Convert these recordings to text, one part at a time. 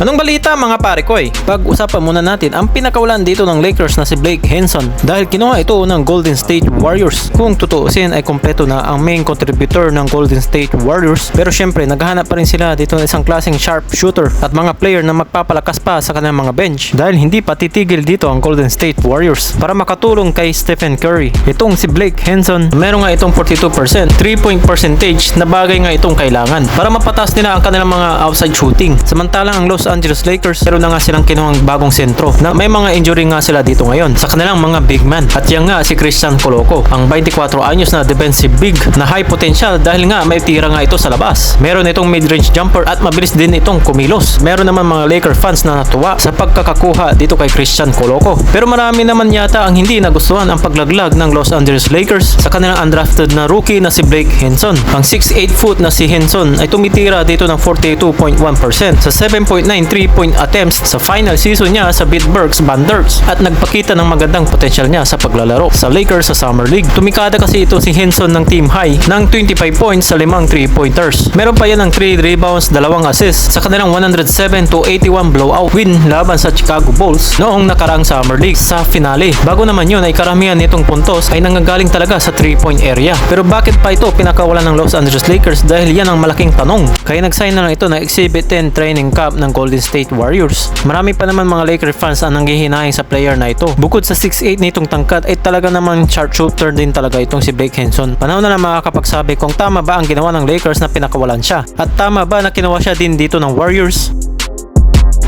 Anong balita mga pare ko Pag-usapan muna natin ang pinakawalan dito ng Lakers na si Blake Hinson dahil kinuha ito ng Golden State Warriors. Kung tutuusin ay kompleto na ang main contributor ng Golden State Warriors, pero syempre naghahanap pa rin sila dito ng isang klaseng sharp shooter at mga player na magpapalakas pa sa kanilang mga bench dahil hindi pa titigil dito ang Golden State Warriors para makatulong kay Stephen Curry. Itong si Blake Hinson, meron nga itong 42% 3-point percentage na bagay nga itong kailangan para mapataas nila ang kanilang mga outside shooting. Samantalang ang Los Angeles Lakers, meron na nga silang kinuhang bagong sentro na may mga injury nga sila dito ngayon sa kanilang mga big man. At yan nga si Christian Coloco, ang 24 anyos na defensive big na high potential dahil nga may tira nga ito sa labas. Meron itong mid-range jumper at mabilis din itong kumilos. Meron naman mga Laker fans na natuwa sa pagkakakuha dito kay Christian Coloco. Pero marami naman yata ang hindi nagustuhan ang paglaglag ng Los Angeles Lakers sa kanilang undrafted na rookie na si Blake Hinson. Ang 6'8 foot na si Hinson ay tumitira dito ng 42.1% sa 7.9 3-point attempts sa final season niya sa Pittsburgh Banders at nagpakita ng magandang potensyal niya sa paglalaro sa Lakers sa Summer League. Tumikada kasi ito si Hinson ng team high ng 25 points sa 5 3-pointers. Meron pa yan ng 3 rebounds, 2 assists sa kanilang 107-81 blowout win laban sa Chicago Bulls noong nakaraang Summer League sa finale. Bago naman yun ay karamihan nitong puntos ay nanggagaling talaga sa 3-point area. Pero bakit pa ito pinakawalan ng Los Angeles Lakers? Dahil yan ang malaking tanong. Kaya nag-sign na lang ito na Exhibit 10 training camp ng Golden State Warriors. Marami pa naman mga Lakers fans ang nanghihinaing sa player na ito. Bukod sa 6'8 nitong tangkad ay talaga namang sharpshooter din talaga itong si Blake Hinson. Panahon na lang makakapagsabi kung tama ba ang ginawa ng Lakers na pinakawalan siya at tama ba na kinuha siya din dito ng Warriors.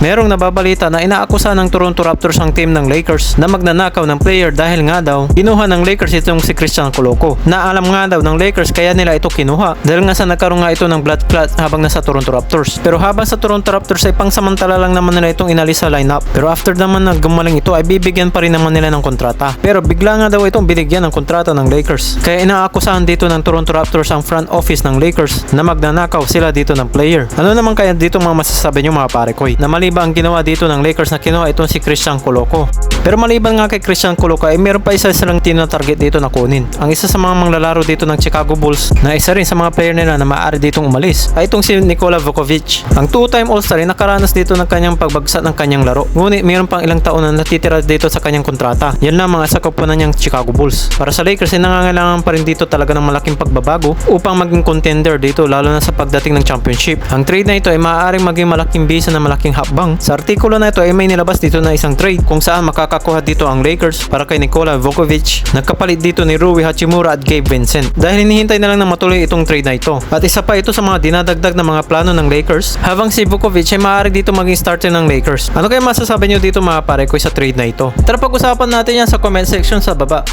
Merong nababalita na inaakusa ng Toronto Raptors ang team ng Lakers na magnanakaw ng player dahil nga daw kinuha ng Lakers itong si Christian Coloco. Naalam nga daw ng Lakers kaya nila ito kinuha dahil nga sa nagkaroon nga ito ng blood clot habang nasa Toronto Raptors. Pero habang sa Toronto Raptors ay pangsamantala lang naman nila itong inalis sa lineup. Pero after naman na gumaling ito ay bibigyan pa rin naman nila ng kontrata. Pero bigla nga daw itong binigyan ng kontrata ng Lakers. Kaya inaakusahan dito ng Toronto Raptors ang front office ng Lakers na magnanakaw sila dito ng player. Ano naman kaya dito mga masasabi nyo mga pare ko? Na mali ba ang ginawa dito ng Lakers na kinuha itong si Christian Coloco? Pero maliban nga kay Christian Coloco ay meron pa isa silang team na target dito na kunin. Ang isa sa mga manglalaro dito ng Chicago Bulls na isa rin sa mga player nila na maaari ditong umalis ay itong si Nikola Vukovic. Ang 2-time All-Star ay nakaranas dito ng kanyang pagbagsak ng kanyang laro. Ngunit meron pang ilang taon na natitira dito sa kanyang kontrata. Yan lang mga sakupunan niyang Chicago Bulls. Para sa Lakers ay nangangailangan pa rin dito talaga ng malaking pagbabago upang maging contender dito lalo na sa pagdating ng championship. Ang trade na ito ay maaaring maging malaking bisa na malaking hakbang. Sa artikulo na ito ay may nilabas dito na isang trade kung saan makakakuha dito ang Lakers para kay Nikola Vukovic. Nagkapalit dito ni Rui Hachimura at Gabe Vincent dahil hinihintay na lang na matuloy itong trade na ito. At isa pa ito sa mga dinadagdag na mga plano ng Lakers habang si Vukovic ay maaari dito maging starter ng Lakers. Ano kaya masasabi nyo dito mga pare ko sa trade na ito? Tara pag-usapan natin yan sa comment section sa baba.